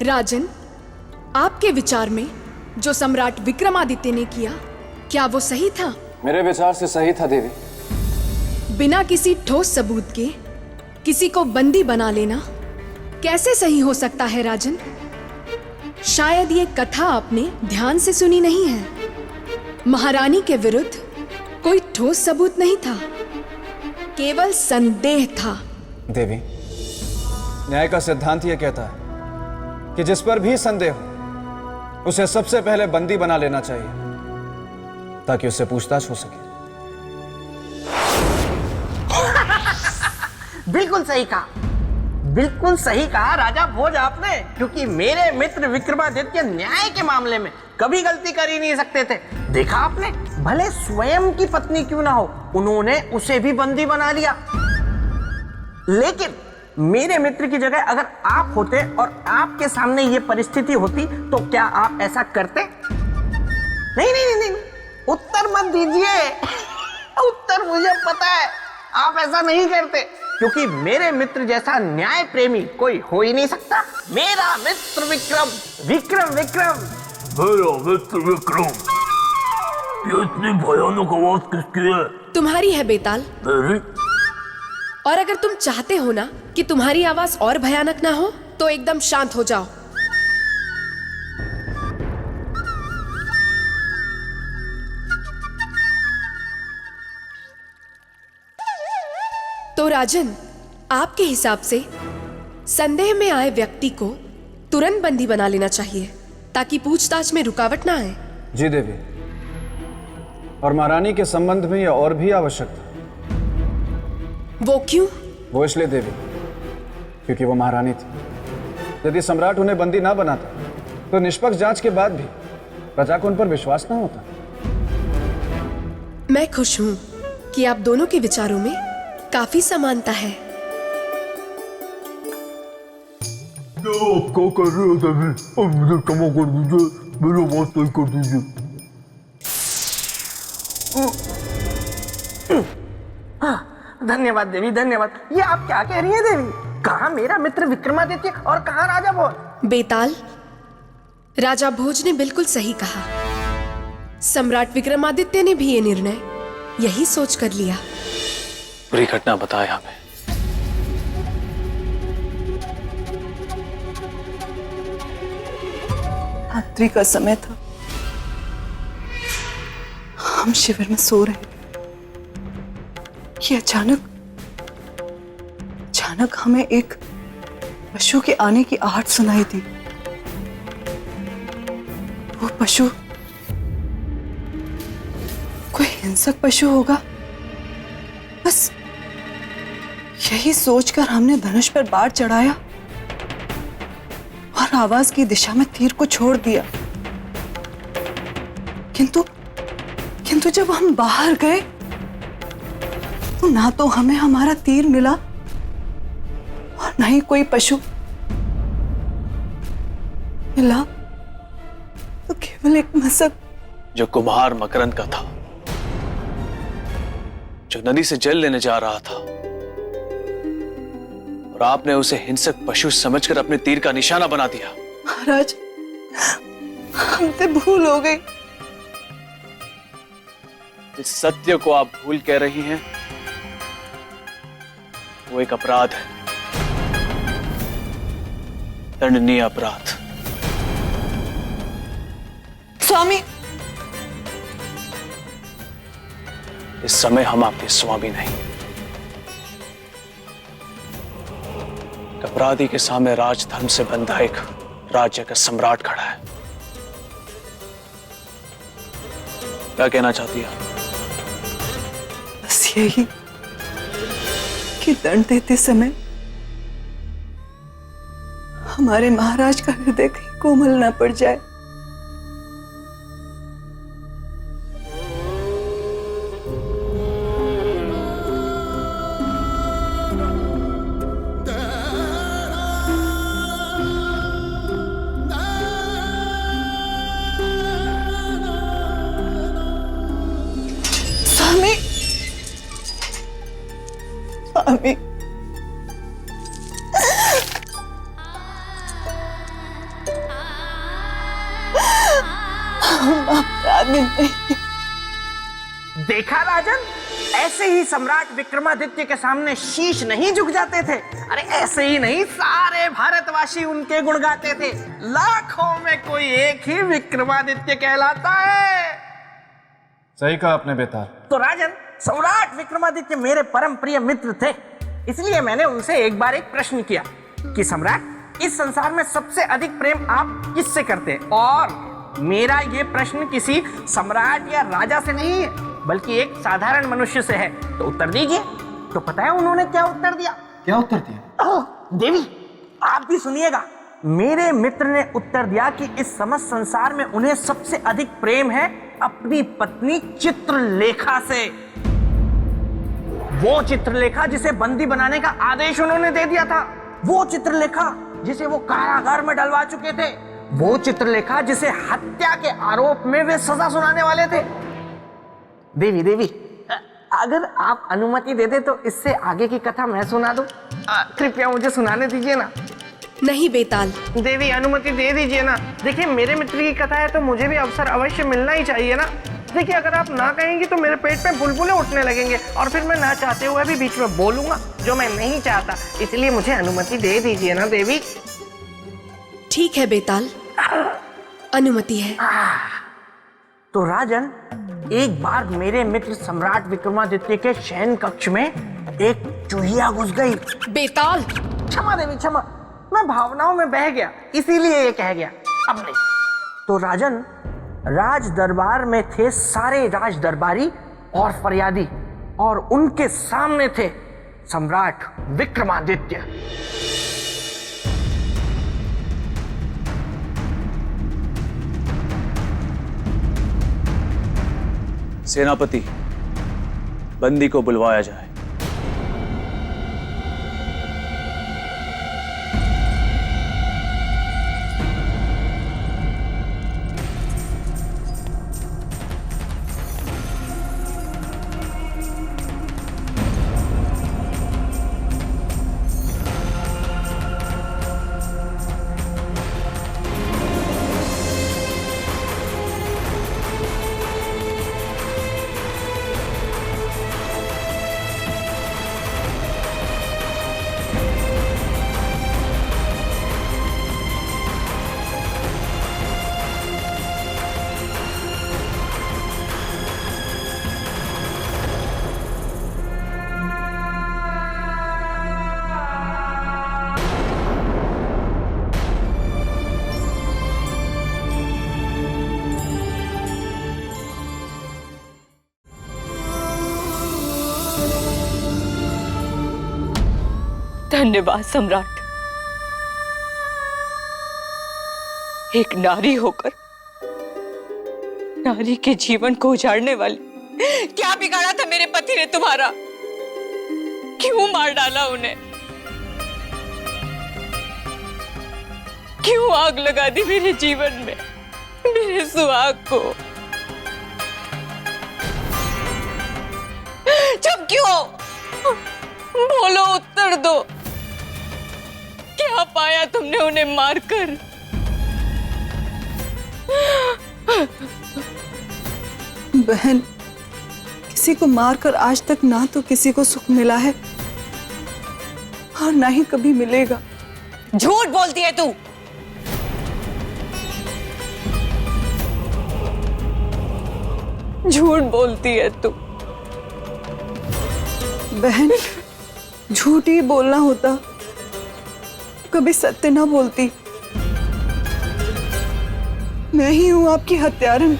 राजन, आपके विचार में जो सम्राट विक्रमादित्य ने किया, क्या वो सही था? मेरे विचार से सही था देवी। बिना किसी ठोस सबूत के किसी को बंदी बना लेना कैसे सही हो सकता है राजन? शायद ये कथा आपने ध्यान से सुनी नहीं है। महारानी के विरुद्ध कोई ठोस सबूत नहीं था, केवल संदेह था। देवी, न्याय का सिद्धांत यह कहता है कि जिस पर भी संदेह हो उसे सबसे पहले बंदी बना लेना चाहिए ताकि उससे पूछताछ हो सके। बिल्कुल सही कहा, बिल्कुल सही कहा राजा भोज आपने, क्योंकि मेरे मित्र विक्रमादित्य न्याय के मामले में कभी गलती कर ही नहीं सकते थे। देखा आपने, भले स्वयं की पत्नी क्यों ना हो, उन्होंने उसे भी बंदी बना लिया। लेकिन मेरे मित्र की जगह अगर आप होते और आपके सामने ये परिस्थिति होती तो क्या आप ऐसा करते? नहीं नहीं नहीं, नहीं। उत्तर मत दीजिए। उत्तर मुझे पता है, आप ऐसा नहीं करते, क्योंकि मेरे मित्र जैसा न्याय प्रेमी कोई हो ही नहीं सकता। मेरा मित्र विक्रम, विक्रम विक्रम, मेरा मित्र विक्रम। ये इतनी भयानक आवाज किसकी है? तुम्हारी है बेताल। मेरी? और अगर तुम चाहते हो ना कि तुम्हारी आवाज और भयानक ना हो तो एकदम शांत हो जाओ। तो राजन, आपके हिसाब से संदेह में आए व्यक्ति को तुरंत बंदी बना लेना चाहिए ताकि पूछताछ में रुकावट ना आए। जी देवी, और महारानी के संबंध में यह और भी आवश्यक था। वो क्यों? वो इसलिए देवी क्योंकि वो महारानी थी। यदि सम्राट उन्हें बंदी ना बनाता तो निष्पक्ष जांच के बाद भी प्रजा को उन पर विश्वास ना होता। मैं खुश हूं कि आप दोनों के विचारों में काफी समानता है। आप क्या कर रहे हो देवी? अब मुझे क्षमा कर दीजिए, मेरी आवाज सही कर दीजिए। धन्यवाद देवी, धन्यवाद। ये आप क्या कह रही हैं देवी? कहाँ मेरा मित्र विक्रमादित्य और कहाँ राजा भोज? बेताल, राजा भोज ने बिल्कुल सही कहा। सम्राट विक्रमादित्य ने भी ये निर्णय यही सोच कर लिया। पूरी घटना बताए हमें। रात्रि का समय था, हम शिविर में सो रहे थे कि अचानक हमें एक पशु के आने की आहट सुनाई दी। वो पशु कोई हिंसक पशु होगा, बस यही सोचकर हमने धनुष पर बाढ़ चढ़ाया और आवाज की दिशा में तीर को छोड़ दिया। किंतु जब हम बाहर गए तो ना तो हमें हमारा तीर मिला और ना ही कोई पशु मिला, तो केवल एक मशक जो कुम्हार मकरंद का था, जो नदी से जल लेने जा रहा था और आपने उसे हिंसक पशु समझकर अपने तीर का निशाना बना दिया। महाराज, हमसे भूल हो गई। इस सत्य को आप भूल कह रही हैं, वो एक अपराध है, दंडनीय अपराध। स्वामी, इस समय हम आपके स्वामी नहीं। अपराधी के सामने राजधर्म से बंधा एक राज्य का सम्राट खड़ा है। क्या कहना चाहती है? बस यही कि दंड देते समय हमारे महाराज का हृदय कहीं कोमल ना पड़ जाए। स्वामी, स्वामी, हम अपराधी नहीं। देखा राजन, ऐसे ही सम्राट विक्रमादित्य के सामने शीश नहीं झुक जाते थे। अरे ऐसे ही नहीं, सारे भारतवासी उनके गुण गाते थे। लाखों में कोई एक ही विक्रमादित्य कहलाता है। सही कहा आपने बेताल। तो राजन, सम्राट विक्रमादित्य मेरे परम प्रिय मित्र थे, इसलिए मैंने उनसे एक बार एक प्रश्न किया कि सम्राट, इस संसार में सबसे अधिक प्रेम आप किससे करते हैं? और मेरा ये प्रश्न किसी सम्राट या राजा से नहीं है, बल्कि एक साधारण मनुष्य से है, तो उत्तर दीजिए। तो पता है उन्होंने क्या उत्तर दिया? क्या उत्तर दिया? देवी, आप भी सुनिएगा। मेरे मित्र ने उत्तर दिया कि इस समस्त संसार में उन्हें सबसे अधिक प्रेम है अपनी पत्नी चित्रलेखा से। वो चित्रलेखा जिसे बंदी बनाने का आदेश उन्होंने दे दिया था, वो चित्रलेखा जिसे वो कारागार में डलवा चुके थे, वो चित्रलेखा जिसे हत्या के आरोप में वे सजा सुनाने वाले थे। देवी, अगर आप अनुमति दे दे तो इससे आगे की कथा मैं सुना दूं। कृपया मुझे सुनाने दीजिए ना। नहीं बेताल, देवी, अनुमति दे दीजिए ना। देखिए, मेरे मित्र की कथा है तो मुझे भी अवसर अवश्य मिलना ही चाहिए ना। देखिए, अगर आप ना कहेंगी तो मेरे पेट में बुलबुलें उठने लगेंगे और फिर मैं ना चाहते हुए भी बीच में बोलूंगा, जो मैं नहीं चाहता। इसलिए मुझे अनुमति दे दीजिए ना देवी। ठीक है बेताल, अनुमति है। तो राजन, एक बार मेरे मित्र सम्राट विक्रमादित्य के शयन कक्ष में एक चूहिया घुस गई। बेताल, क्षमा देवी, क्षमा, मैं भावनाओं में बह गया, इसीलिए ये कह गया। अब नहीं। तो राजन, राज दरबार में थे सारे राज दरबारी और फरियादी, और उनके सामने थे सम्राट विक्रमादित्य। सेनापति, बंदी को बुलवाया जाए। धन्यवाद सम्राट। एक नारी होकर नारी के जीवन को उजाड़ने वाली, क्या बिगाड़ा था मेरे पति ने तुम्हारा? क्यों मार डाला उन्हें? क्यों आग लगा दी मेरे जीवन में, मेरे सुहाग को? चुप क्यों? बोलो, उत्तर दो। क्या पाया तुमने उन्हें मारकर? बहन, किसी को मारकर आज तक ना तो किसी को सुख मिला है और ना ही कभी मिलेगा। झूठ बोलती है तू। झूठ बोलती है तू। बहन, झूठ ही बोलना होता, कभी सत्य ना बोलती। मैं ही हूं आपकी हत्यारन,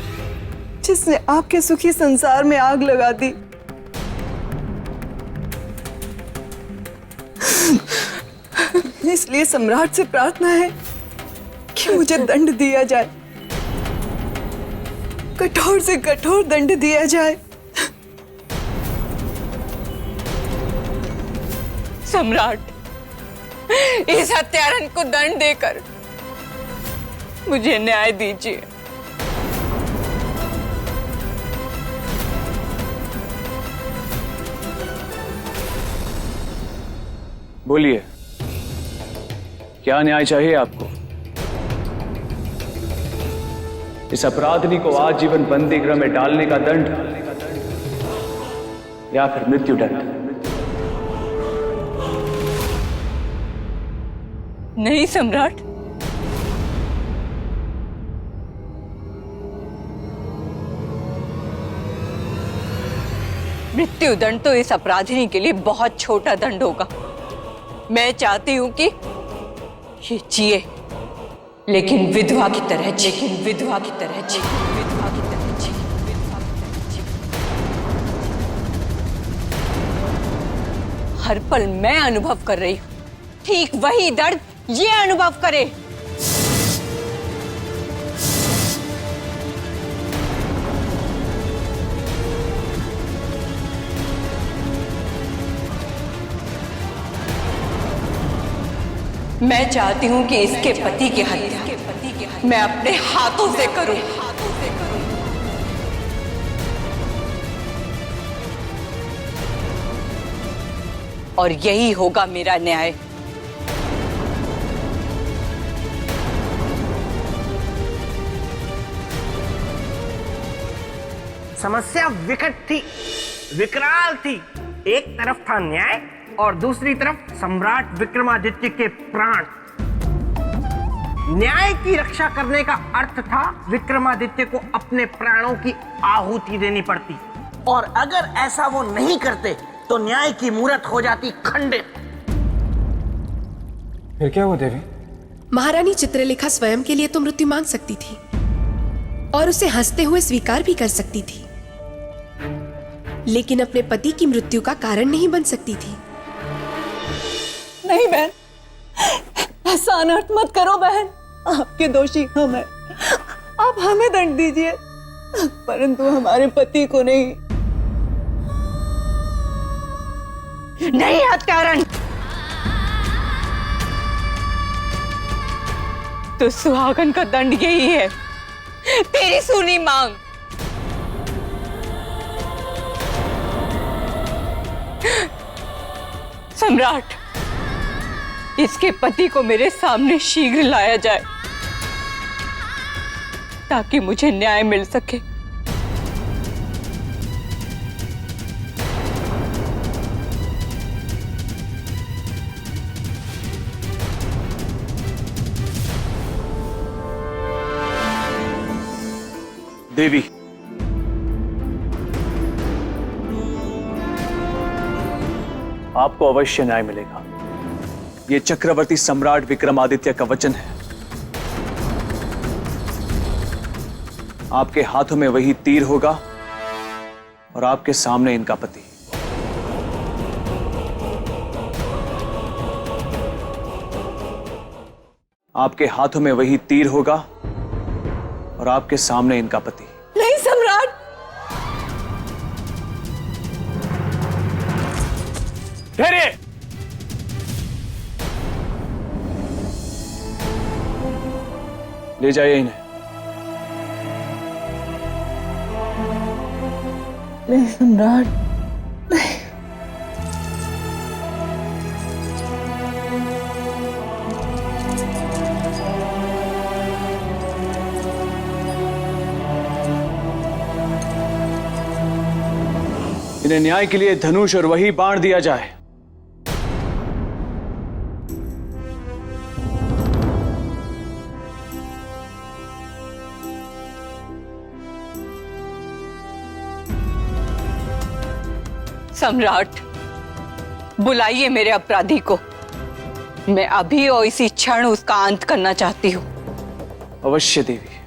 जिसने आपके सुखी संसार में आग लगा दी। इसलिए सम्राट से प्रार्थना है कि मुझे दंड दिया जाए, कठोर से कठोर दंड दिया जाए। सम्राट, इस हत्यारन को दंड देकर मुझे न्याय दीजिए। बोलिए, क्या न्याय चाहिए आपको? इस अपराधिनी को आजीवन बंदी गृह में डालने का दंड या फिर मृत्यु दंड? नहीं सम्राट, मृत्यु दंड तो इस अपराधिनी के लिए बहुत छोटा दंड होगा। मैं चाहती हूं कि ये जिए, लेकिन विधवा की तरह जी, विधवा की तरह जी, विधवा की तरह जी, विधवा की तरह जी। हर पल मैं अनुभव कर रही हूं, ठीक वही दर्द ये अनुभव करे। मैं चाहती हूं कि इसके पति की हत्या मैं अपने हाथों से करूं। और यही होगा मेरा न्याय। समस्या विकट थी, विकराल थी। एक तरफ था न्याय और दूसरी तरफ सम्राट विक्रमादित्य के प्राण। न्याय की रक्षा करने का अर्थ था विक्रमादित्य को अपने प्राणों की आहुति देनी पड़ती, और अगर ऐसा वो नहीं करते तो न्याय की मूरत हो जाती खंडित। फिर क्या हुआ देवी? महारानी चित्रलेखा स्वयं के लिए तो मृत्यु मांग सकती थी और उसे हंसते हुए स्वीकार भी कर सकती थी, लेकिन अपने पति की मृत्यु का कारण नहीं बन सकती थी। नहीं बहन, ऐसा अनर्थ मत करो बहन। आपके दोषी हम हैं, आप हमें दंड दीजिए, परंतु हमारे पति को नहीं। नहीं हत्यारण, तो सुहागन का दंड यही है, तेरी सुनी मांग। सम्राट, इसके पति को मेरे सामने शीघ्र लाया जाए ताकि मुझे न्याय मिल सके। देवी, आपको अवश्य न्याय मिलेगा। ये चक्रवर्ती सम्राट विक्रमादित्य का वचन है। आपके हाथों में वही तीर होगा और आपके सामने इनका पति। आपके हाथों में वही तीर होगा और आपके सामने इनका पति। नहीं सम्राट, ठहरिए। ले जाइए इन्हें। नहीं सम्राट, नहीं। इन्हें न्याय के लिए धनुष और वही बाण दिया जाए। सम्राट, बुलाइए मेरे अपराधी को। मैं अभी और इसी क्षण उसका अंत करना चाहती हूँ। अवश्य देवी।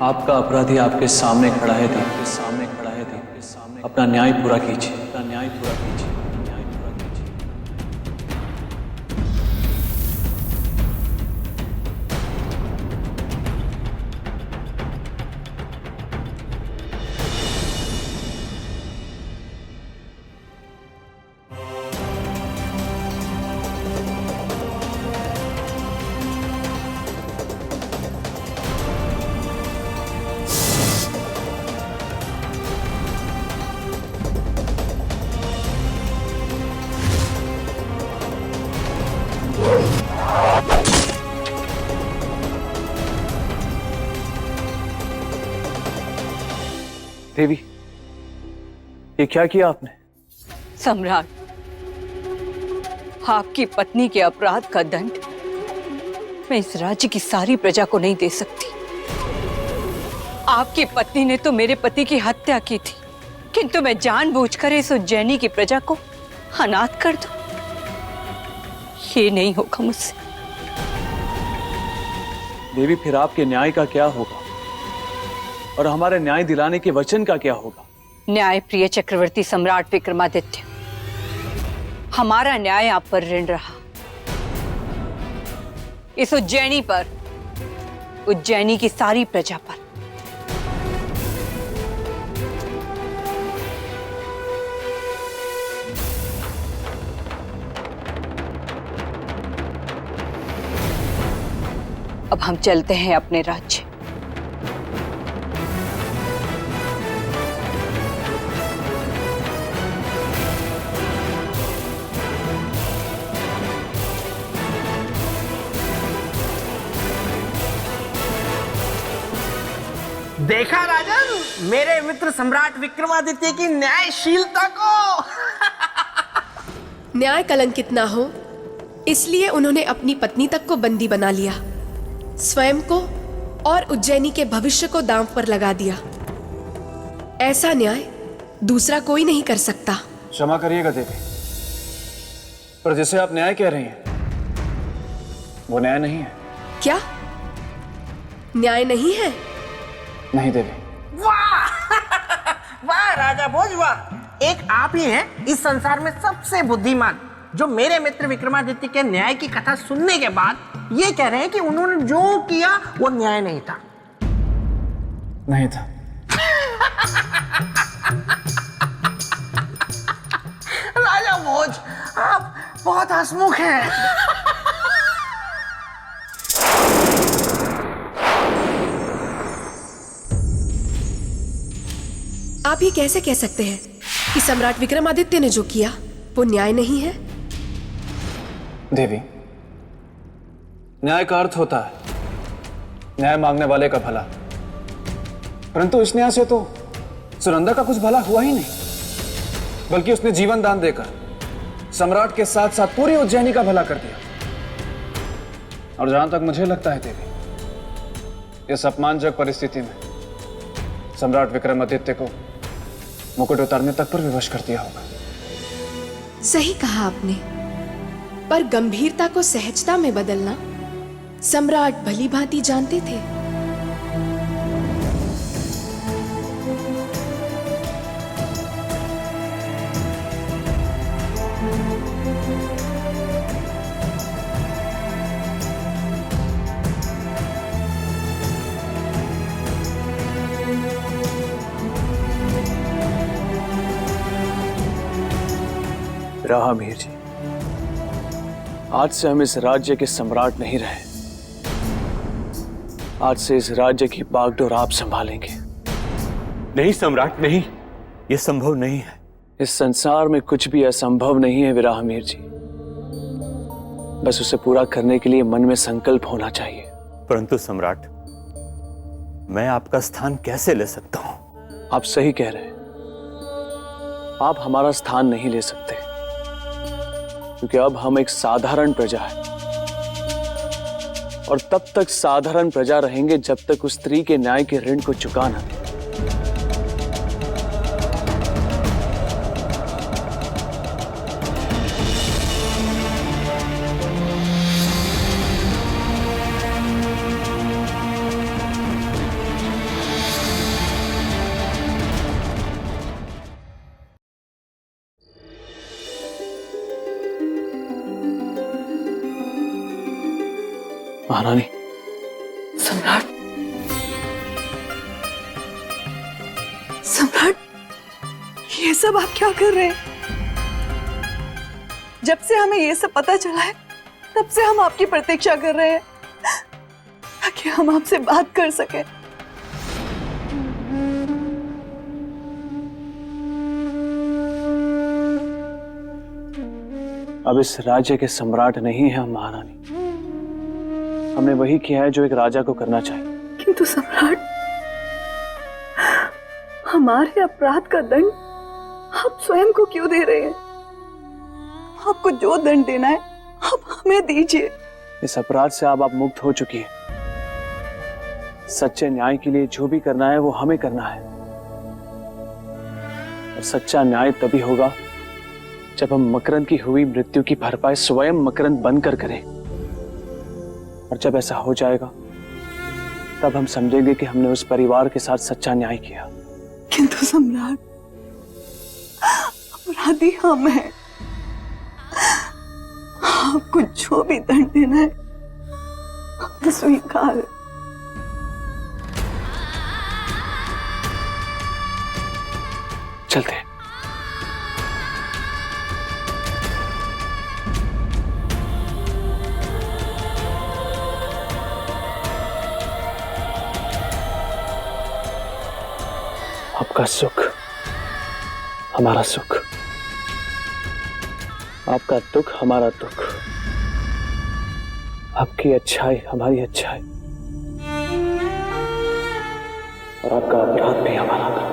आपका अपराधी आपके सामने खड़ा है देवी, आपके सामने खड़ा है देवी। अपना न्याय पूरा कीजिए, अपना न्याय पूरा कीजिए, अपना न्याय पूरा कीजिए। देवी, ये क्या किया आपने? सम्राट, आपकी पत्नी के अपराध का दंड मैं इस राज्य की सारी प्रजा को नहीं दे सकती। आपकी पत्नी ने तो मेरे पति की हत्या की थी, किंतु मैं जानबूझकर इस उज्जैनी की प्रजा को अनाथ कर दूं, ये नहीं होगा मुझसे। देवी, फिर आपके न्याय का क्या होगा और हमारे न्याय दिलाने के वचन का क्या होगा? न्याय प्रिय चक्रवर्ती सम्राट विक्रमादित्य, हमारा न्याय आप पर ऋण रहा, इस उज्जैनी पर, उज्जैनी की सारी प्रजा पर। अब हम चलते हैं अपने राज्य। देखा राजन, मेरे मित्र सम्राट विक्रमादित्य की न्यायशीलता को। न्याय कलंकित ना हो, इसलिए उन्होंने अपनी पत्नी तक को बंदी बना लिया, स्वयं को और उज्जैनी के भविष्य को दांव पर लगा दिया। ऐसा न्याय दूसरा कोई नहीं कर सकता। क्षमा करिएगा देवी, पर जिसे आप न्याय कह रही हैं वो न्याय नहीं है। क्या न्याय नहीं है? नहीं देवी। वाह वाह राजा भोज वाह, एक आप ही हैं इस संसार में सबसे बुद्धिमान जो मेरे मित्र विक्रमादित्य के न्याय की कथा सुनने के बाद ये कह रहे हैं कि उन्होंने जो किया वो न्याय नहीं था। नहीं था। राजा भोज, आप बहुत हंसमुख हैं। आप ये कैसे कह सकते हैं कि सम्राट विक्रमादित्य ने जो किया वो न्याय नहीं है? देवी, न्याय का अर्थ होता है न्याय मांगने वाले का भला, परंतु इस न्याय से तो सुनंदा का कुछ भला हुआ ही नहीं, बल्कि उसने जीवन दान देकर सम्राट के साथ साथ पूरी उज्जैनी का भला कर दिया। और जहां तक मुझे लगता है देवी, इस अपमानजनक परिस्थिति में सम्राट विक्रमादित्य को मुकुट उतारने तक पर विवश कर दिया होगा। सही कहा आपने, पर गंभीरता को सहजता में बदलना सम्राट भली भांति जानते थे। राहमीर जी, आज से हम इस राज्य के सम्राट नहीं रहे। आज से इस राज्य की बागडोर आप संभालेंगे। नहीं सम्राट, नहीं, यह संभव नहीं है। इस संसार में कुछ भी असंभव नहीं है विराहमीर जी, बस उसे पूरा करने के लिए मन में संकल्प होना चाहिए। परंतु सम्राट, मैं आपका स्थान कैसे ले सकता हूं? आप सही कह रहे हैं, आप हमारा स्थान नहीं ले सकते, क्योंकि अब हम एक साधारण प्रजा है, और तब तक साधारण प्रजा रहेंगे जब तक उस स्त्री के न्याय के ऋण को चुका ना दे। महारानी, सम्राट, सम्राट, ये सब आप क्या कर रहे हैं? जब से हमें ये सब पता चला है, तब से हम आपकी प्रतीक्षा कर रहे हैं ताकि हम आपसे बात कर सके। अब इस राज्य के सम्राट नहीं है हम महारानी, हमने वही किया है जो एक राजा को करना चाहिए। किंतु सम्राट, हमारे अपराध का दंड आप स्वयं को क्यों दे रहे हैं? आपको जो दंड देना है आप हमें दीजिए। इस अपराध से अब आप मुक्त हो चुकी है। सच्चे न्याय के लिए जो भी करना है वो हमें करना है। और सच्चा न्याय तभी होगा जब हम मकरंद की हुई मृत्यु की भरपाई स्वयं मकरंद बनकर करें। और जब ऐसा हो जाएगा तब हम समझेंगे कि हमने उस परिवार के साथ सच्चा न्याय किया। किंतु सम्राट, अपराधी हम हैं। आपको जो भी दंड देना है हम स्वीकार है। चलते हैं। आपका सुख हमारा सुख, आपका दुख हमारा दुख, आपकी अच्छाई हमारी अच्छाई, और आपका अपराध भी हमारा अपराध।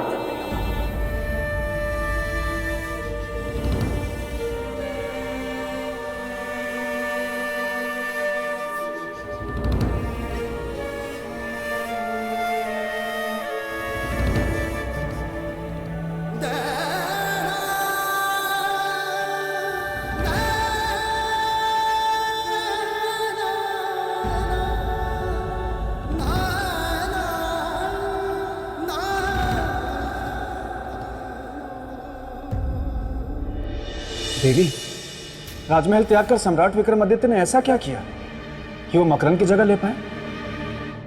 देवी, राजमहल त्याग कर सम्राट विक्रमादित्य ने ऐसा क्या किया कि वो मकरंद की जगह ले पाए?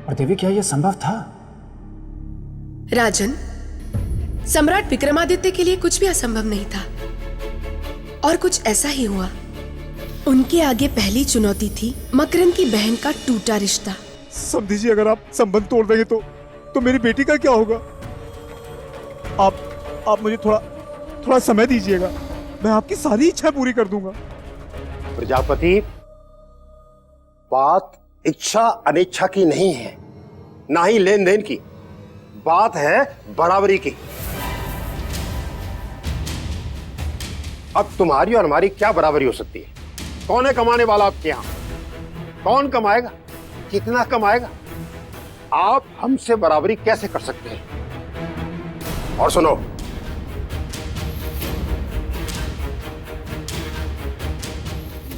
और देवी, क्या यह संभव था? राजन, सम्राट विक्रमादित्य के लिए कुछ भी असंभव नहीं था, और कुछ ऐसा ही हुआ। उनके आगे पहली चुनौती थी मकरंद की बहन का टूटा रिश्ता। समझी जी, अगर आप संबंध तोड़ देंगे तो मेरी बेटी का क्या होगा? आप मुझे थोड़ा समय दीजिएगा, मैं आपकी सारी इच्छा पूरी कर दूंगा। प्रजापति, बात इच्छा अनिच्छा की नहीं है, ना ही लेन देन की, बात है बराबरी की। अब तुम्हारी और हमारी क्या बराबरी हो सकती है? कौन है कमाने वाला आपके यहां? कौन कमाएगा? कितना कमाएगा? आप हमसे बराबरी कैसे कर सकते हैं? और सुनो,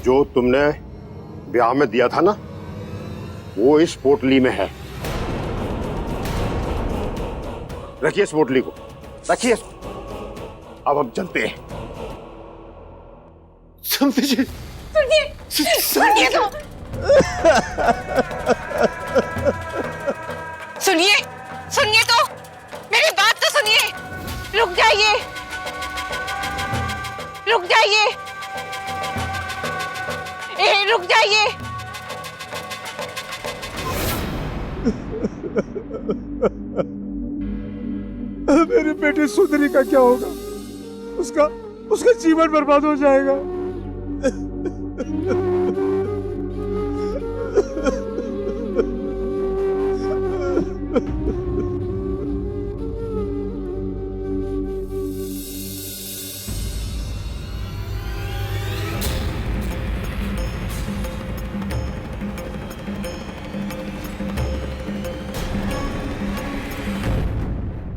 जो तुमने ब्याह में दिया था ना, वो इस पोटली में है। रखिए इस पोटली को, रखिए। अब हम चलते हैं। सुनिए, सुनिए तो, सुनिए तो, मेरी बात तो सुनिए। रुक जाइए, रुक जाइए, रुक जाइए। मेरी बेटी सुंदरी का क्या होगा? उसका जीवन बर्बाद हो जाएगा।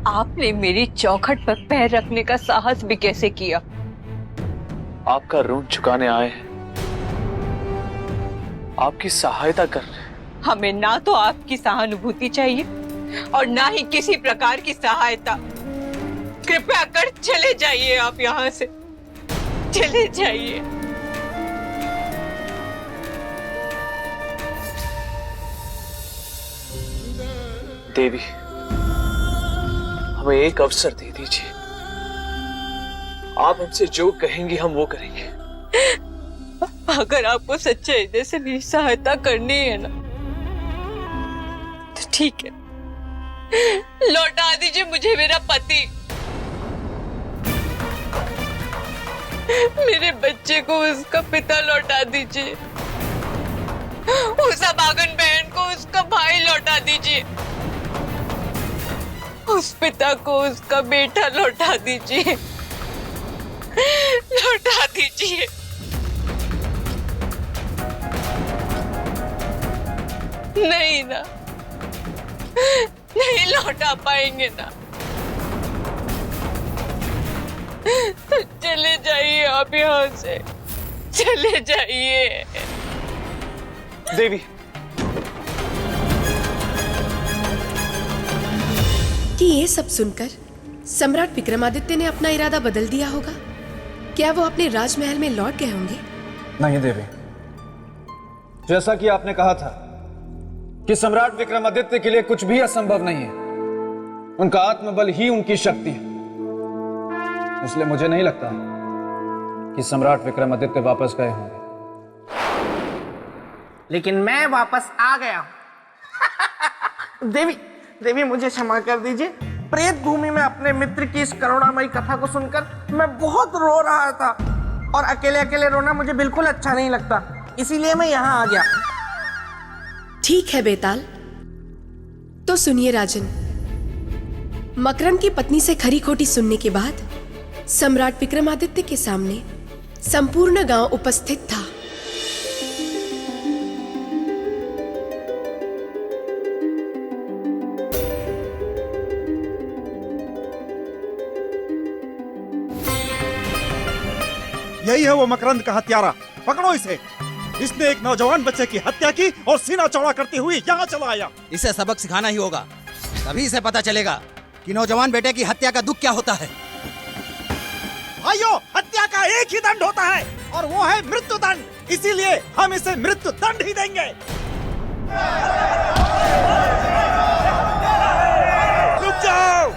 आपने मेरी चौखट पर पैर रखने का साहस भी कैसे किया? आपका ऋण चुकाने आए हैं, आपकी सहायता कर रहे हैं। हमें ना तो आपकी सहानुभूति चाहिए और ना ही किसी प्रकार की सहायता। कृपया कर चले जाइए, आप यहाँ से चले जाइए। देवी, हमें एक अवसर दे दीजिए। आप हमसे जो कहेंगे हम वो करेंगे। अगर आपको सच्चे हृदय से मेरी सहायता करनी है ना, तो ठीक है, लौटा दीजिए मुझे मेरा पति, मेरे बच्चे को उसका पिता लौटा दीजिए, उस अभागन बहन को उसका भाई लौटा दीजिए, उस पिता को उसका बेटा लौटा दीजिए, लौटा दीजिए। नहीं ना, नहीं लौटा पाएंगे ना, तो चले जाइए आप यहाँ से, चले जाइए। देवी, कि ये सब सुनकर सम्राट विक्रमादित्य ने अपना इरादा बदल दिया होगा। क्या वो अपने राजमहल में लौट गए होंगे? नहीं देवी, जैसा कि आपने कहा था कि सम्राट विक्रमादित्य के लिए कुछ भी असंभव नहीं है, उनका आत्मबल ही उनकी शक्ति है, इसलिए मुझे नहीं लगता कि सम्राट विक्रमादित्य वापस गए होंगे। लेकिन मैं वापस आ गया हूं। देवी मुझे क्षमा कर दीजिए। प्रेत भूमि में अपने मित्र की इस करुणामयी कथा को सुनकर मैं बहुत रो रहा था, और अकेले अकेले रोना मुझे बिल्कुल अच्छा नहीं लगता, इसीलिए मैं यहाँ आ गया। ठीक है बेताल, तो सुनिए राजन। मकरंद की पत्नी से खरी खोटी सुनने के बाद सम्राट विक्रमादित्य के सामने संपूर्ण गांव उपस्थित था। यही है वो मकरंद का हत्यारा, पकड़ो इसे। इसने एक नौजवान बच्चे की हत्या की और सीना चौड़ा करते हुए यहाँ चला आया। इसे सबक सिखाना ही होगा, तभी इसे पता चलेगा कि नौजवान बेटे की हत्या का दुख क्या होता है। भाइयों, हत्या का एक ही दंड होता है और वो है मृत्यु दंड, इसीलिए हम इसे मृत्यु दंड ही देंगे। रुक जाओ।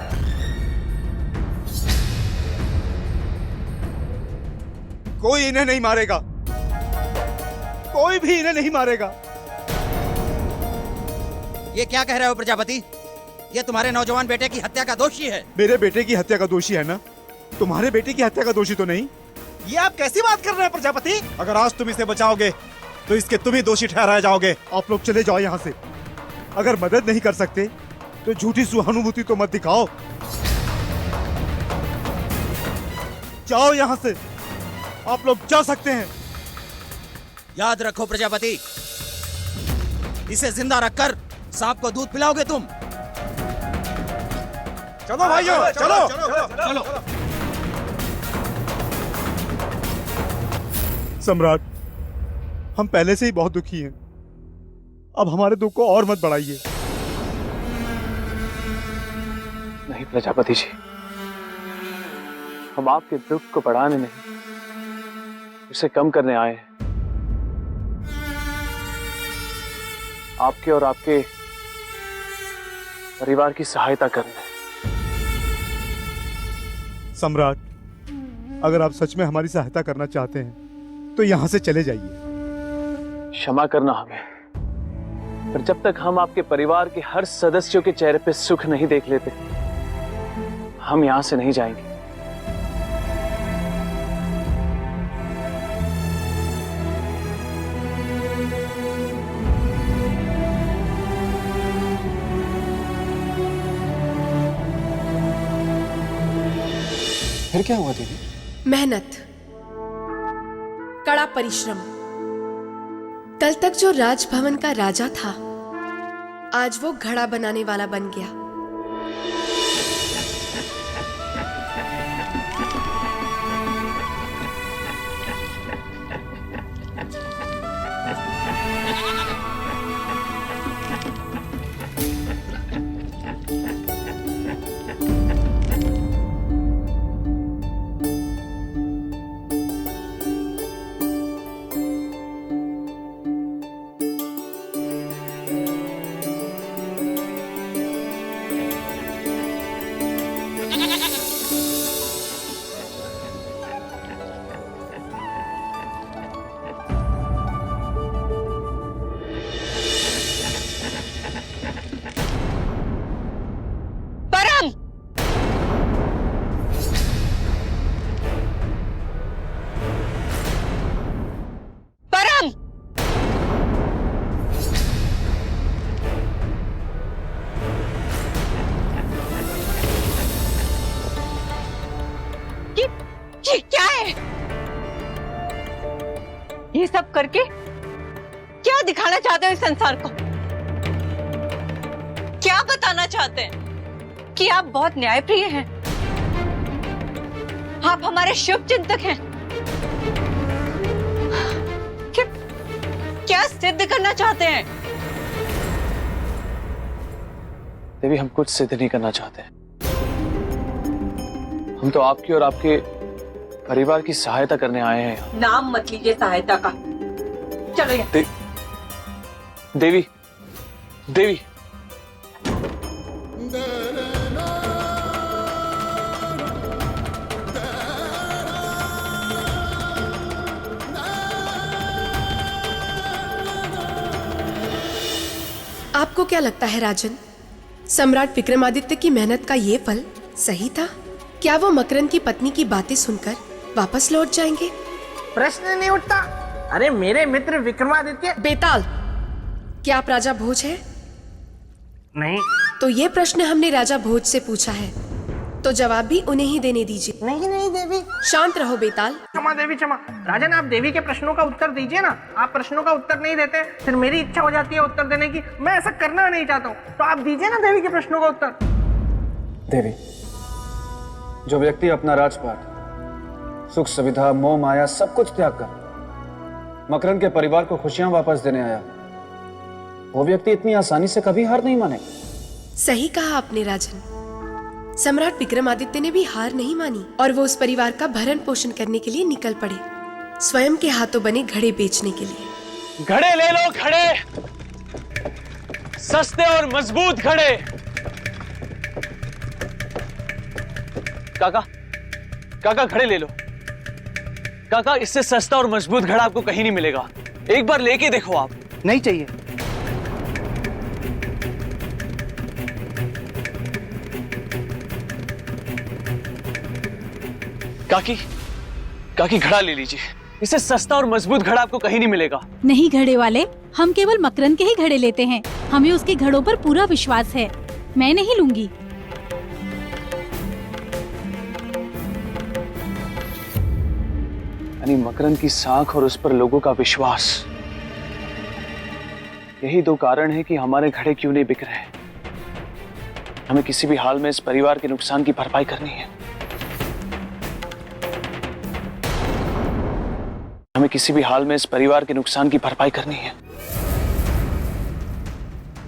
कोई इन्हें नहीं मारेगा, कोई भी इन्हें नहीं मारेगा। ये क्या कह रहे हो प्रजापति? ये तुम्हारे नौजवान बेटे की हत्या का दोषी है। मेरे बेटे की हत्या का दोषी है ना, तुम्हारे बेटे की हत्या का दोषी तो नहीं। ये आप कैसी बात कर रहे हैं प्रजापति? अगर आज तुम इसे बचाओगे तो इसके तुम ही दोषी ठहराए जाओगे। आप लोग चले जाओ यहाँ से। अगर मदद नहीं कर सकते तो झूठी सहानुभूति तो मत दिखाओ। जाओ यहाँ से, आप लोग जा सकते हैं। याद रखो प्रजापति, इसे जिंदा रखकर सांप को दूध पिलाओगे तुम। चलो भाइयों, चलो। सम्राट, हम पहले से ही बहुत दुखी हैं, अब हमारे दुख को और मत बढ़ाइए। नहीं प्रजापति जी, हम आपके दुख को बढ़ाने नहीं, उसे कम करने आए हैं। आपके और आपके परिवार की सहायता करने। सम्राट, अगर आप सच में हमारी सहायता करना चाहते हैं तो यहां से चले जाइए। क्षमा करना हमें, पर जब तक हम आपके परिवार के हर सदस्यों के चेहरे पे सुख नहीं देख लेते, हम यहां से नहीं जाएंगे। फिर क्या हुआ दीदी? मेहनत, कड़ा परिश्रम। कल तक जो राजभवन का राजा था, आज वो घड़ा बनाने वाला बन गया। ये क्या है? ये सब करके क्या दिखाना चाहते हो इस संसार को? क्या बताना चाहते हैं कि आप बहुत न्यायप्रिय हैं, आप हमारे शुभ चिंतक हैं? क्या सिद्ध करना चाहते हैं? देवी, हम कुछ सिद्ध नहीं करना चाहते। हम तो आपकी और आपके परिवार की सहायता करने आए हैं। नाम मत लीजिए सहायता का। चलो यहाँ। देवी, देवी, आपको क्या लगता है राजन, सम्राट विक्रमादित्य की मेहनत का ये फल सही था? क्या वो मकरंद की पत्नी की बातें सुनकर वापस लौट जाएंगे? प्रश्न नहीं उठता। अरे मेरे मित्र विक्रमादित्य। बेताल, क्या आप राजा भोज हैं? नहीं। तो ये प्रश्न हमने राजा भोज से पूछा है, तो जवाब भी उन्हें ही देने दीजिए। नहीं नहीं देवी। शांत रहो बेताल। क्षमा देवी क्षमा। राजन, आप देवी के प्रश्नों का उत्तर दीजिए ना। आप प्रश्नों का उत्तर नहीं देते फिर मेरी इच्छा हो जाती है उत्तर देने की। मैं ऐसा करना नहीं चाहता हूँ, तो आप दीजिए ना देवी के प्रश्नों का उत्तर। देवी, जो व्यक्ति अपना राजपाट, सुख सुविधा, मोह माया सब कुछ त्याग कर मकरंद के परिवार को खुशियां वापस देने आया, वो व्यक्ति इतनी आसानी से कभी हार नहीं मानेगा। सही कहा आपने राजन। सम्राट विक्रमादित्य ने भी हार नहीं मानी और वो उस परिवार का भरण पोषण करने के लिए निकल पड़े, स्वयं के हाथों बने घड़े बेचने के लिए। घड़े ले लो, घड़े, सस्ते और मजबूत घड़े। काका, काका घड़े ले लो। काका, इससे सस्ता और मजबूत घड़ा आपको कहीं नहीं मिलेगा। एक बार लेके देखो आप। नहीं चाहिए। काकी, काकी घड़ा ले लीजिए। इससे सस्ता और मजबूत घड़ा आपको कहीं नहीं मिलेगा। नहीं घड़े वाले, हम केवल मकरंद के ही घड़े लेते हैं। हमें उसके घड़ों पर पूरा विश्वास है। मैं नहीं लूंगी। यानी मकरंद की साख और उस पर लोगों का विश्वास, यही दो कारण है कि हमारे घड़े क्यों नहीं बिक रहे। हमें किसी भी हाल में इस परिवार के नुकसान की भरपाई करनी है। हमें किसी भी हाल में इस परिवार के नुकसान की भरपाई करनी है।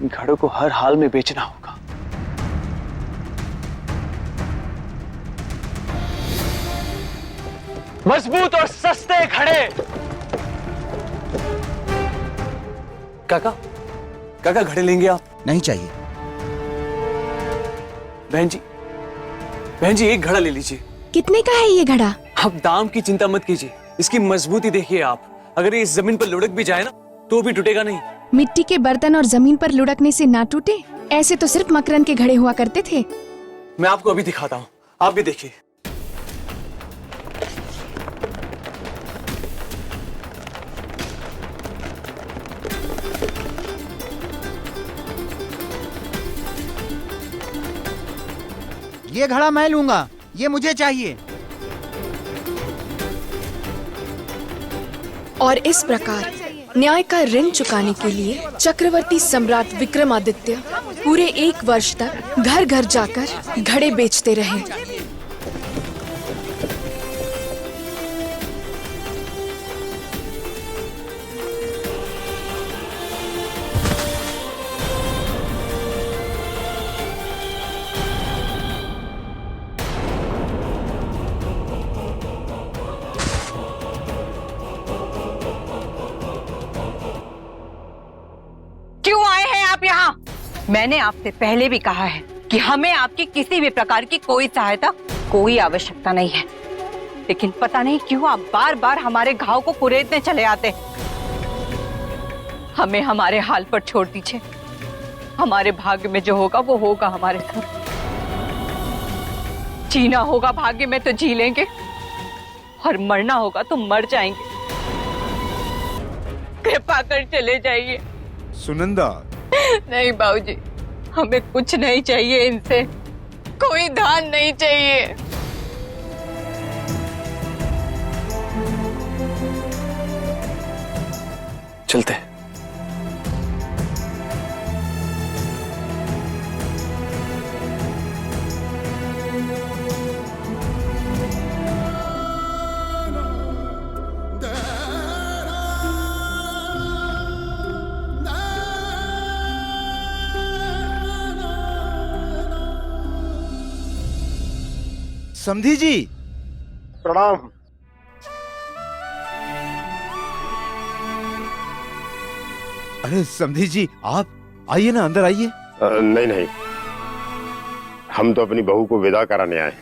इन घड़ों को हर हाल में बेचना होगा। मजबूत और सस्ते घड़े। काका, काका घड़े लेंगे आप? नहीं चाहिए। बहन जी, बहन जी एक घड़ा ले लीजिए। कितने का है ये घड़ा? आप दाम की चिंता मत कीजिए, इसकी मजबूती देखिए आप। अगर ये इस जमीन पर लुढ़क भी जाए ना तो भी टूटेगा नहीं। मिट्टी के बर्तन और जमीन पर लुढ़कने से ना टूटे, ऐसे तो सिर्फ मकरंद के घड़े हुआ करते थे। मैं आपको अभी दिखाता हूँ, आप भी देखिए। ये घड़ा मैं लूंगा, ये मुझे चाहिए। और इस प्रकार न्याय का ऋण चुकाने के लिए चक्रवर्ती सम्राट विक्रमादित्य पूरे 1 वर्ष तक घर घर जाकर घड़े बेचते रहे। क्यों आए हैं आप यहाँ? मैंने आपसे पहले भी कहा है कि हमें आपकी किसी भी प्रकार की कोई सहायता, कोई आवश्यकता नहीं है, लेकिन पता नहीं क्यों आप बार बार हमारे घाव को कुरेदने चले आते। हमें हमारे हाल पर छोड़ दीजिए। हमारे भाग्य में जो होगा वो होगा हमारे साथ। जीना होगा भाग्य में तो जी लेंगे, और मरना होगा तो मर जाएंगे। कृपा कर चले जाइए। सुनंदा। नहीं बाबूजी, हमें कुछ नहीं चाहिए इनसे, कोई दान नहीं चाहिए। समधी जी। प्रणाम। अरे समधी जी, आप आइए ना, अंदर आइए। नहीं नहीं, हम तो अपनी बहू को विदा कराने आए।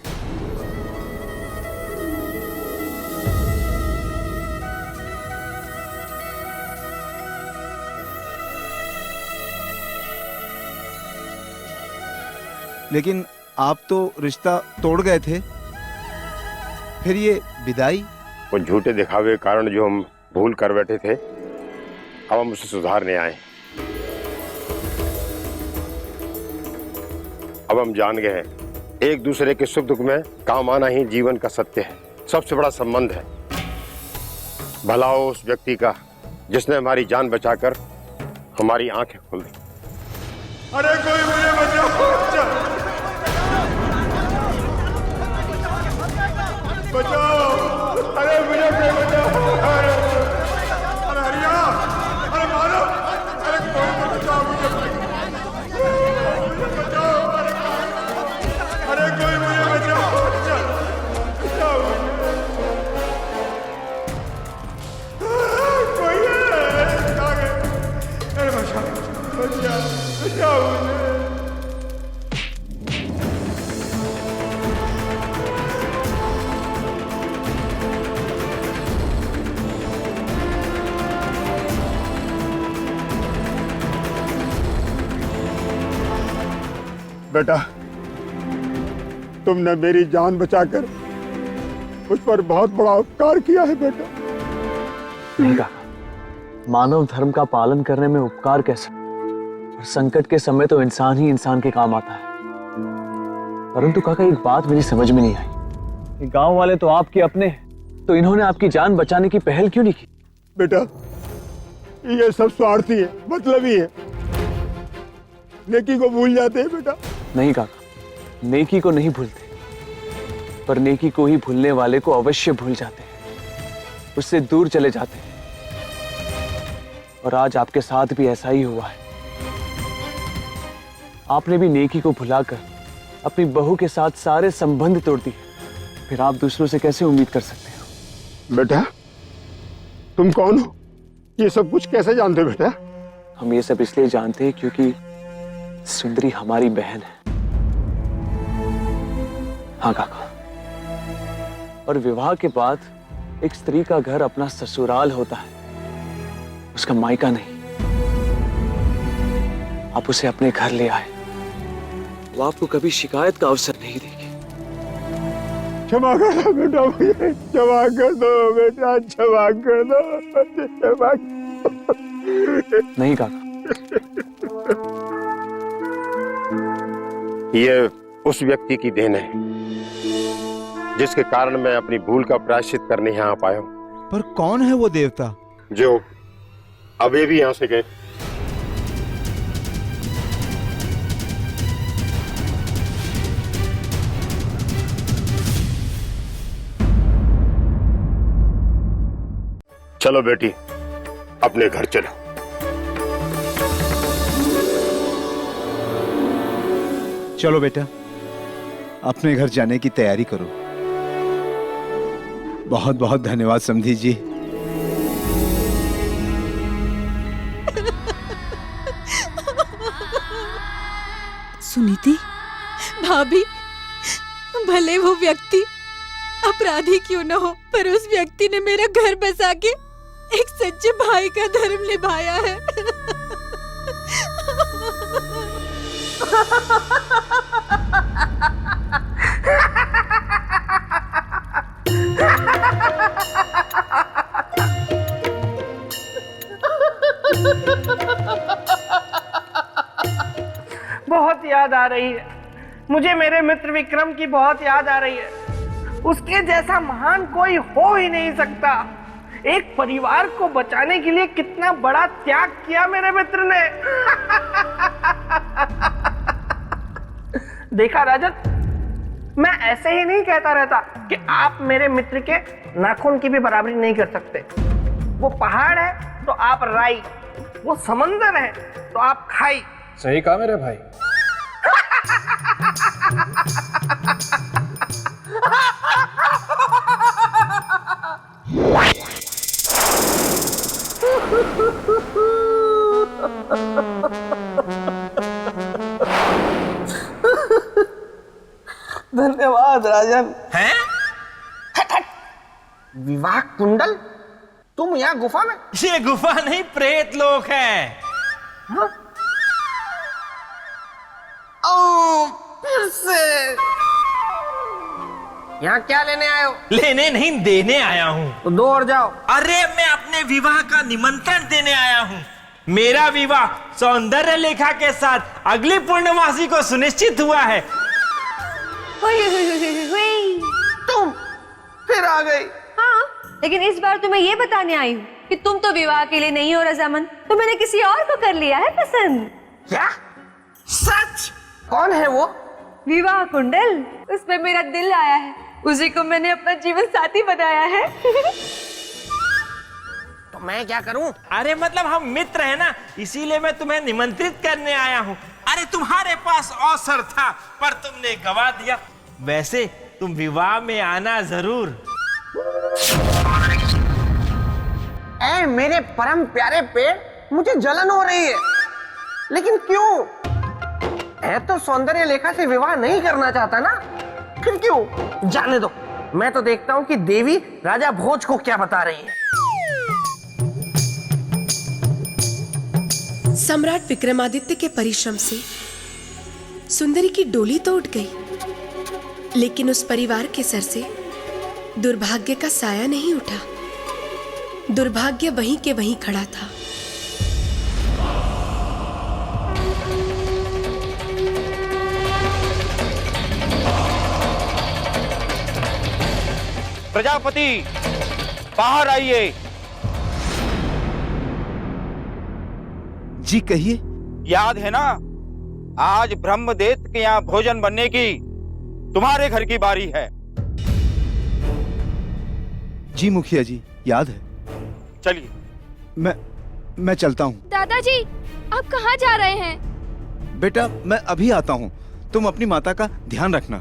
लेकिन आप तो रिश्ता तोड़ गए थे, फिर ये विदाई? वो झूठे दिखावे के कारण जो हम भूल कर बैठे थे, अब हम उसे सुधारने आए। अब हम जान गए हैं, एक दूसरे के सुख दुख में काम आना ही जीवन का सत्य है, सबसे बड़ा संबंध है। भला हो उस व्यक्ति का जिसने हमारी जान बचाकर हमारी आंखें खोल दी। अरे कोई मुझे बचाओ, बचाओ, अरे मुझे कोई बचाओ, अरे हरिया, अरे मारो, अरे कोई बचाओ मुझे, बचाओ, अरे कोई मुझे बचाओ, बचाओ, कोई है, अरे बचाओ, बचाओ, बचाओ मुझे। बेटा, तुमने मेरी जान बचाकर मुझ पर बहुत बड़ा उपकार किया है बेटा। नहीं काका, मानव धर्म का पालन करने में उपकार कैसे? और संकट के समय तो इंसान ही इंसान के काम आता है। परंतु काका, एक बात मेरी समझ में नहीं आई, गांव वाले तो आपके अपने हैं, तो इन्होंने आपकी जान बचाने की पहल क्यों नहीं की? बेटा, ये सब स्वार्थी है, मतलबी है, नेकी को भूल जाते हैं बेटा। नहीं काका, नेकी को नहीं भूलते, पर नेकी को ही भूलने वाले को अवश्य भूल जाते हैं, उससे दूर चले जाते हैं। और आज आपके साथ भी ऐसा ही हुआ है। आपने भी नेकी को भुलाकर अपनी बहू के साथ सारे संबंध तोड़ दिए, फिर आप दूसरों से कैसे उम्मीद कर सकते हो? बेटा, तुम कौन हो? ये सब कुछ कैसे जानते हो बेटा? हम ये सब इसलिए जानते हैं क्योंकि सुंदरी हमारी बहन है। हाँ काका, और विवाह के बाद एक स्त्री का घर अपना ससुराल होता है, उसका मायका नहीं। आप उसे अपने घर ले आए, वो आपको कभी शिकायत का अवसर नहीं देगी। क्षमा कर दो बेटा, मुझे क्षमा कर दो बेटा, क्षमा कर दो, क्षमा। नहीं काका, ये उस व्यक्ति की देन है जिसके कारण मैं अपनी भूल का प्रायश्चित करने यहाँ आ पाया हूँ। पर कौन है वो देवता जो अभी भी यहाँ से गए? चलो बेटी, अपने घर चलो। चलो बेटा, अपने घर जाने की तैयारी करो। बहुत बहुत धन्यवाद समधी जी। सुनीति, भाभी, भले वो व्यक्ति अपराधी क्यों न हो, पर उस व्यक्ति ने मेरा घर बसा के एक सच्चे भाई का धर्म निभाया है। बहुत याद आ रही है मुझे, मेरे मित्र विक्रम की बहुत याद आ रही है। उसके जैसा महान कोई हो ही नहीं सकता। एक परिवार को बचाने के लिए कितना बड़ा त्याग किया मेरे मित्र ने। देखा राजन, मैं ऐसे ही नहीं कहता रहता कि आप मेरे मित्र के नाखून की भी बराबरी नहीं कर सकते। वो पहाड़ है तो आप राई, वो समंदर है तो आप खाई। सही कहा मेरे भाई। धन्यवाद राजन। हैं? हट हट। विवाह कुंडल? तुम यहाँ गुफा में? ये गुफा नहीं, प्रेत लोक है। हाँ? ओ, फिर से यहाँ क्या लेने आए हो? लेने नहीं, देने आया हूँ। तो दो और जाओ। अरे मैं अपने विवाह का निमंत्रण देने आया हूँ। मेरा विवाह सौंदर्य लेखा के साथ अगली पूर्णमासी को सुनिश्चित हुआ है। तुम फिर आ गई। हाँ, लेकिन इस बार तो मैं ये बताने आई हूँ कि तुम तो विवाह के लिए नहीं हो रजामंद, तो मैंने किसी और को कर लिया है पसंद। क्या? सच? कौन है वो? विवाह कुंडल, उसमें मेरा दिल आया है, उसी को मैंने अपना जीवन साथी बनाया है। तो मैं क्या करूं? अरे मतलब हम मित्र हैं ना, इसीलिए मैं तुम्हें निमंत्रित करने आया हूँ। अरे तुम्हारे पास अवसर था पर तुमने गवा दिया। वैसे तुम विवाह में आना जरूर। ऐ मेरे परम प्यारे पेड़, मुझे जलन हो रही है। लेकिन क्यों? है तो सौंदर्य लेखा से विवाह नहीं करना चाहता ना, फिर क्यों? जाने दो, मैं तो देखता हूँ कि देवी राजा भोज को क्या बता रही है। सम्राट विक्रमादित्य के परिश्रम से सुंदरी की डोली तो उठ गई, लेकिन उस परिवार के सर से दुर्भाग्य का साया नहीं उठा। दुर्भाग्य वहीं के वहीं खड़ा था। प्रजापति बाहर आइए। जी कहिए। याद है ना, आज ब्रह्मदेव के यहाँ भोजन बनने की तुम्हारे घर की बारी है। जी मुखिया जी, याद है। चलिए। मैं चलता हूँ। दादाजी, आप कहाँ जा रहे हैं? बेटा मैं अभी आता हूँ, तुम अपनी माता का ध्यान रखना।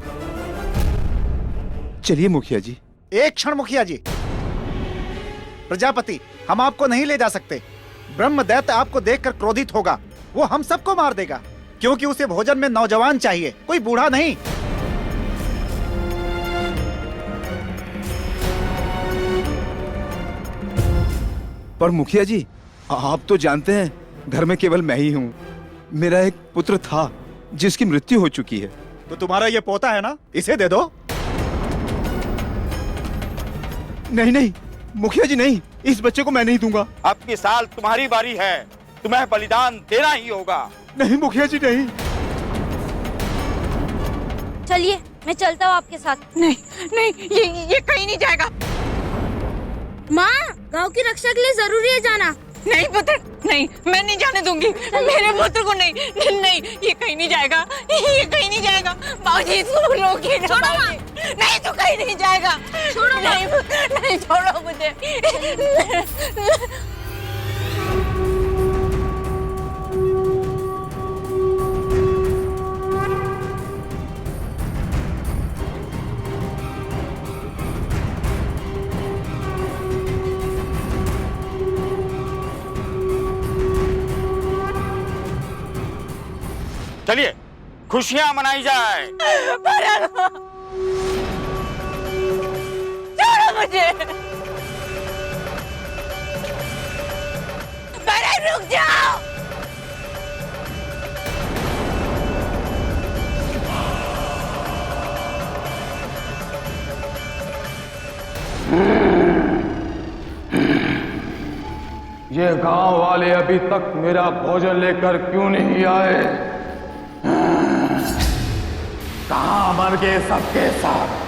चलिए मुखिया जी। एक क्षण मुखिया जी। प्रजापति, हम आपको नहीं ले जा सकते। ब्रह्मदैत्य आपको देखकर क्रोधित होगा, वो हम सबको मार देगा, क्योंकि उसे भोजन में नौजवान चाहिए, कोई बूढ़ा नहीं। पर मुखिया जी, आप तो जानते हैं घर में केवल मैं ही हूँ। मेरा एक पुत्र था जिसकी मृत्यु हो चुकी है। तो तुम्हारा ये पोता है ना, इसे दे दो। नहीं नहीं मुखिया जी, नहीं, इस बच्चे को मैं नहीं दूंगा। अब की साल तुम्हारी बारी है, तुम्हें बलिदान देना ही होगा। नहीं मुखिया जी, नहीं। चलिए, मैं चलता हूँ आपके साथ। नहीं नहीं, ये कहीं नहीं जाएगा। माँ, गांव की रक्षा के लिए जरूरी है जाना। नहीं पुत्र, नहीं, मैं नहीं जाने दूंगी मेरे पुत्र को। नहीं नहीं, ये कहीं नहीं जाएगा, ये कहीं नहीं जाएगा। बाबूजी इसको रोकिए ना। नहीं, तो कहीं नहीं जाएगा। छोड़ो नहीं, नहीं छोड़ो मुझे। चलिए खुशियां मनाई जाए। छोड़ो मुझे। रुक जाओ। ये गांव वाले अभी तक मेरा भोजन लेकर क्यों नहीं आए? कहां मर गए सबके सब?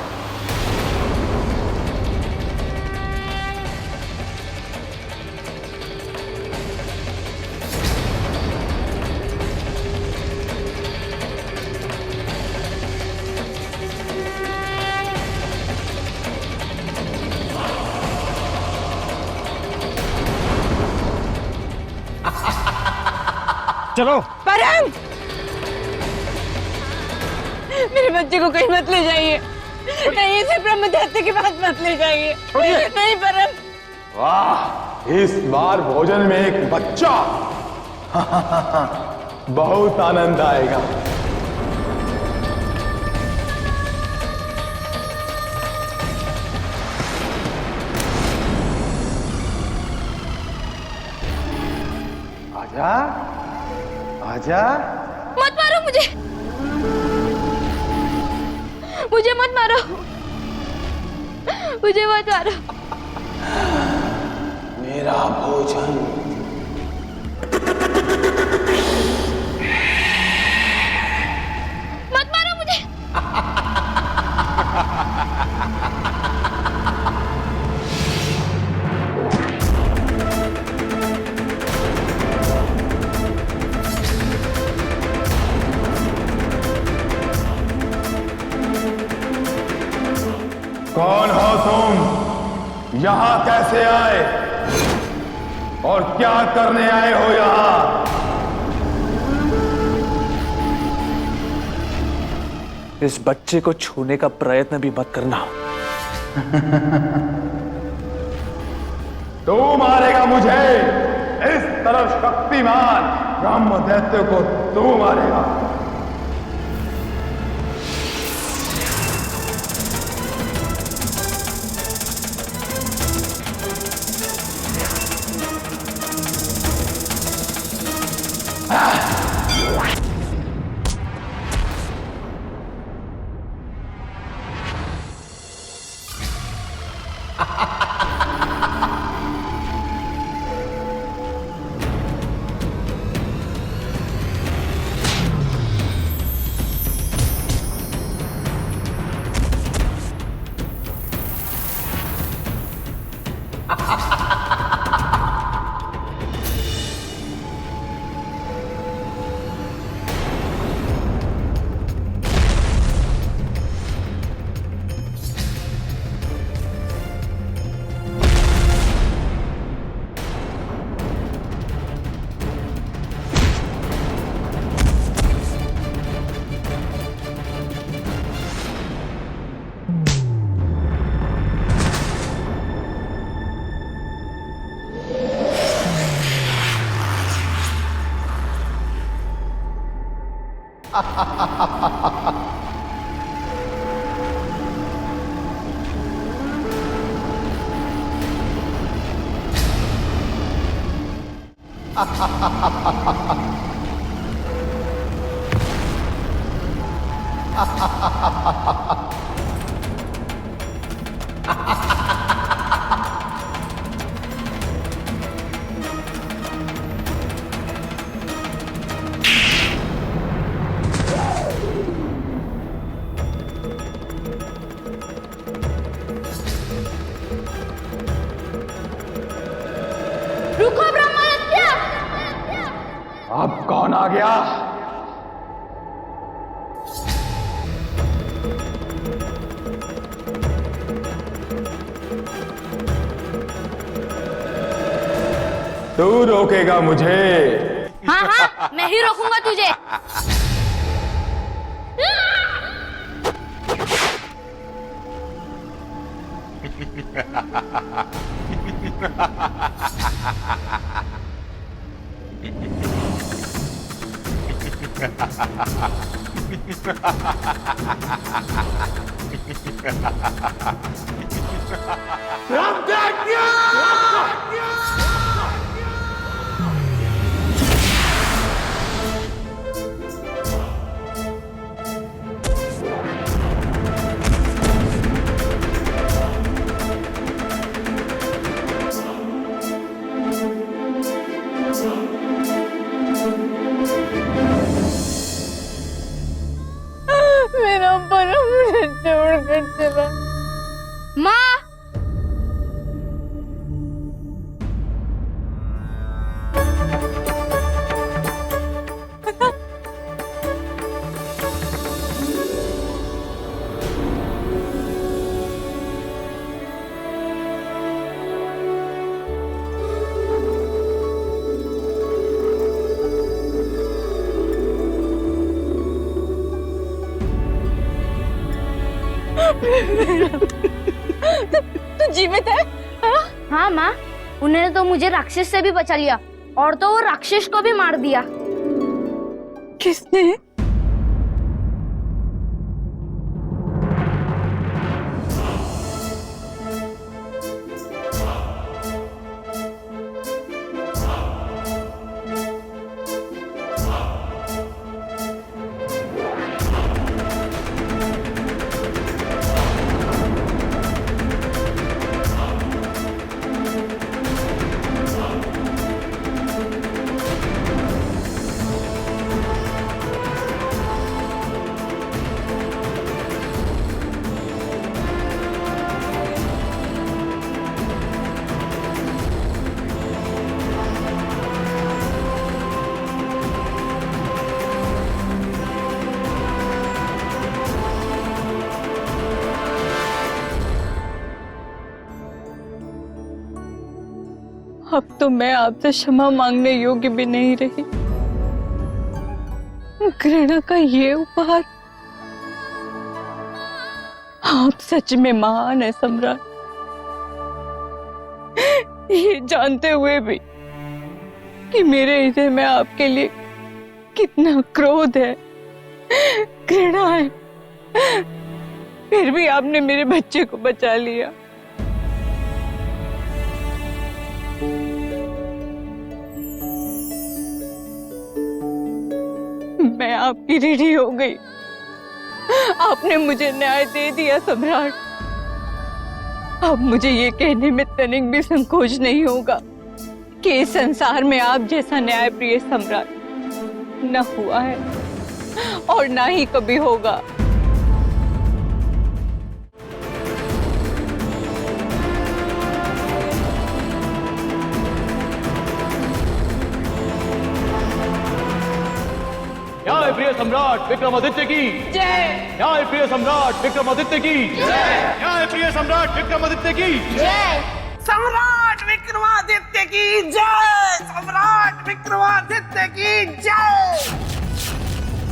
चलो। परम, मेरे बच्चे को कहीं मत ले जाइए। नहीं, इसे ब्रह्मदैत्य के पास मत ले जाइए। नहीं परम। वाह, इस बार भोजन में एक बच्चा। बहुत आनंद आएगा। बेटा आजा। मत मारो मुझे, मुझे मत मारो, मुझे मत मारो। मेरा भोजन। मत मारो मुझे। कौन हो तुम? यहाँ कैसे आए और क्या करने आए हो यहाँ? इस बच्चे को छूने का प्रयत्न भी मत करना। तू मारेगा मुझे? इस तरह शक्तिमान ब्रह्म दैत्य को तू मारेगा? रुको ब्रह्मदत्त! अब कौन आ गया? तू रोकेगा मुझे? हाँ हाँ, मैं ही रोकूंगा तुझे। मेरा परम मुझे छोड़कर चला। माँ! तू जीवित है? हाँ माँ, उन्होंने तो मुझे राक्षस से भी बचा लिया और तो वो राक्षस को भी मार दिया। किसने? अब तो मैं आपसे क्षमा मांगने योग्य भी नहीं रही। घृणा का ये उपहार, आप सच में महान है सम्राट। ये जानते हुए भी कि मेरे हृदय में आपके लिए कितना क्रोध है, घृणा है, फिर भी आपने मेरे बच्चे को बचा लिया। मैं आपकी ऋणी हो गई। आपने मुझे न्याय दे दिया सम्राट। अब मुझे ये कहने में तनिक भी संकोच नहीं होगा कि इस संसार में आप जैसा न्यायप्रिय सम्राट न हुआ है और ना ही कभी होगा। न्यायप्रिय सम्राट विक्रमादित्य की जय। न्यायप्रिय सम्राट विक्रमादित्य की जय। न्यायप्रिय सम्राट विक्रमादित्य की जय। सम्राट विक्रमादित्य की जय। सम्राट विक्रमादित्य की जय।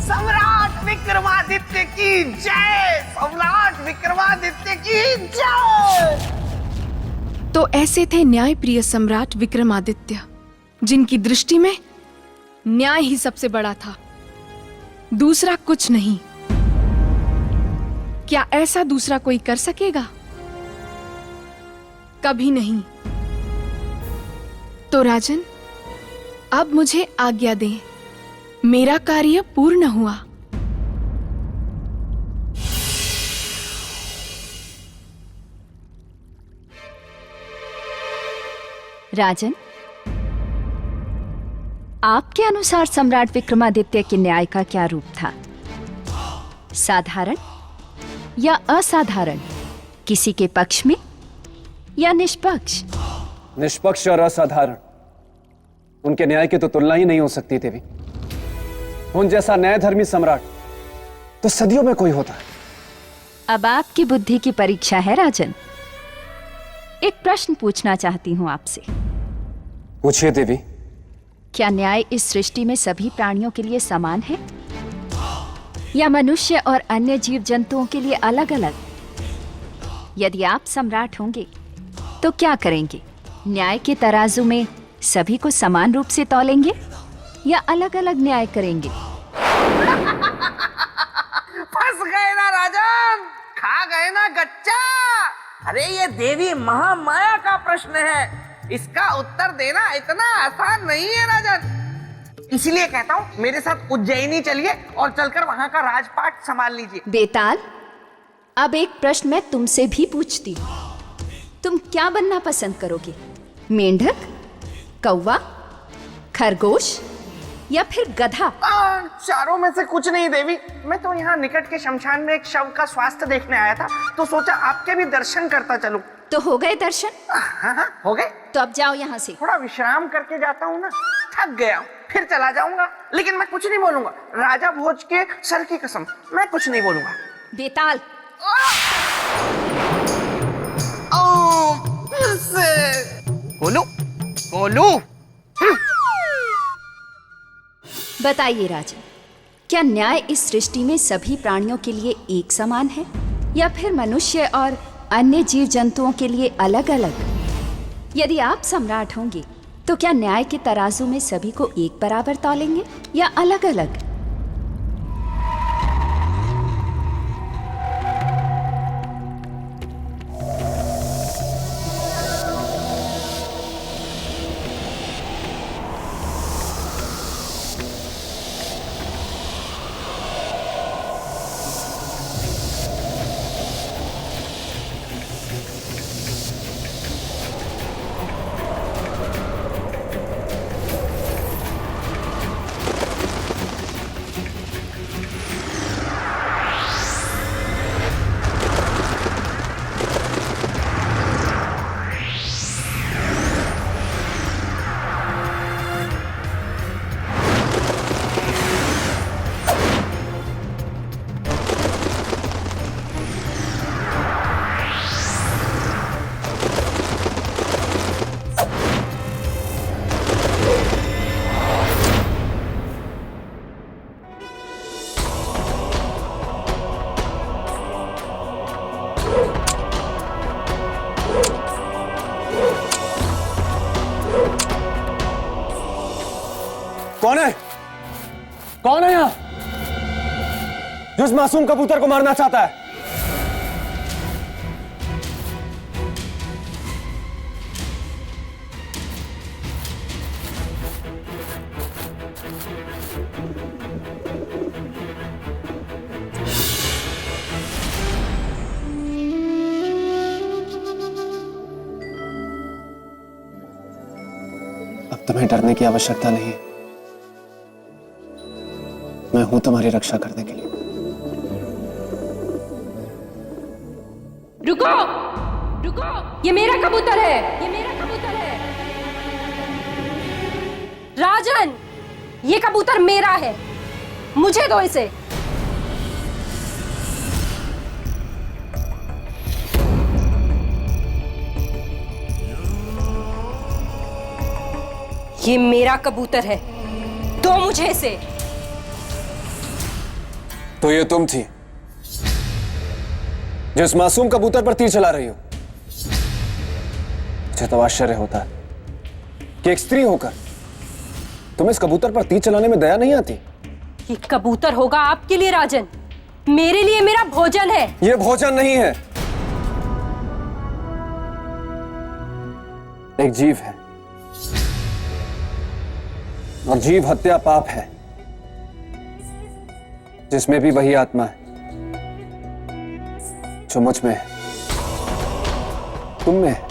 सम्राट विक्रमादित्य की जय। सम्राट विक्रमादित्य की जय। तो ऐसे थे न्यायप्रिय सम्राट विक्रमादित्य, जिनकी दृष्टि में न्याय ही सबसे बड़ा था, दूसरा कुछ नहीं। क्या ऐसा दूसरा कोई कर सकेगा? कभी नहीं। तो राजन, अब मुझे आज्ञा दें, मेरा कार्य पूर्ण हुआ। राजन, आपके अनुसार सम्राट विक्रमादित्य के न्याय का क्या रूप था? साधारण या असाधारण, किसी के पक्ष में या निष्पक्ष? निष्पक्ष और असाधारण, उनके न्याय की तो तुलना ही नहीं हो सकती देवी। उन जैसा न्यायधर्मी सम्राट तो सदियों में कोई होता है। अब आपकी बुद्धि की परीक्षा है राजन। एक प्रश्न पूछना चाहती हूं आपसे। पूछिए देवी। क्या न्याय इस सृष्टि में सभी प्राणियों के लिए समान है या मनुष्य और अन्य जीव जंतुओं के लिए अलग अलग? यदि आप सम्राट होंगे तो क्या करेंगे? न्याय के तराजू में सभी को समान रूप से तौलेंगे या अलग अलग न्याय करेंगे? फंस गए ना राजन, खा गए ना गच्चा। अरे ये देवी महामाया का प्रश्न है, इसका उत्तर देना इतना आसान नहीं है राजन। इसलिए कहता हूँ मेरे साथ उज्जैनी चलिए और चलकर वहां का राजपाट संभाल लीजिए। बेताल, अब एक प्रश्न मैं तुमसे भी पूछती हूँ। तुम क्या बनना पसंद करोगे? मेंढक, कौवा, खरगोश या फिर गधा? चारों में से कुछ नहीं देवी। मैं तो यहाँ निकट के शमशान में एक शव का स्वास्थ्य देखने आया था, तो सोचा आपके भी दर्शन करता चलूं। तो हो गए दर्शन? हाँ, हो गए। तो अब जाओ यहाँ से। थोड़ा विश्राम करके जाता हूँ ना, थक गया हूँ, फिर चला जाऊंगा। लेकिन मैं कुछ नहीं बोलूंगा, राजा भोज के सर की कसम, मैं कुछ नहीं बोलूंगा। बेताल, बोलू बोलू। बताइए राजन, क्या न्याय इस सृष्टि में सभी प्राणियों के लिए एक समान है या फिर मनुष्य और अन्य जीव जंतुओं के लिए अलग अलग? यदि आप सम्राट होंगे तो क्या न्याय के तराजू में सभी को एक बराबर तौलेंगे या अलग अलग? जो इस मासूम कबूतर को मारना चाहता है। अब तुम्हें डरने की आवश्यकता नहीं है। मैं हूं तुम्हारी रक्षा करने के लिए। रुको, रुको, ये मेरा कबूतर है, ये मेरा कबूतर है। राजन, ये कबूतर मेरा है, मुझे दो इसे। ये मेरा कबूतर है, दो मुझे इसे। तो ये तुम थी जो इस मासूम कबूतर पर तीर चला रही हो। मुझे तो आश्चर्य होता है कि एक स्त्री होकर तुम्हें इस कबूतर पर तीर चलाने में दया नहीं आती। ये कबूतर होगा आपके लिए राजन, मेरे लिए मेरा भोजन है। ये भोजन नहीं है, एक जीव है, और जीव हत्या पाप है, जिसमें भी वही आत्मा है जो मुझ में है, तुम में है।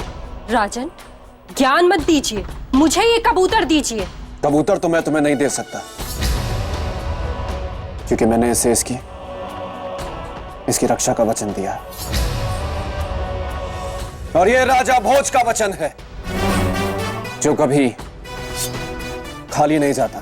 राजन, ज्ञान मत दीजिए, मुझे ये कबूतर दीजिए। कबूतर तो मैं तुम्हें नहीं दे सकता, क्योंकि मैंने इसे इसकी रक्षा का वचन दिया है, और ये राजा भोज का वचन है जो कभी खाली नहीं जाता।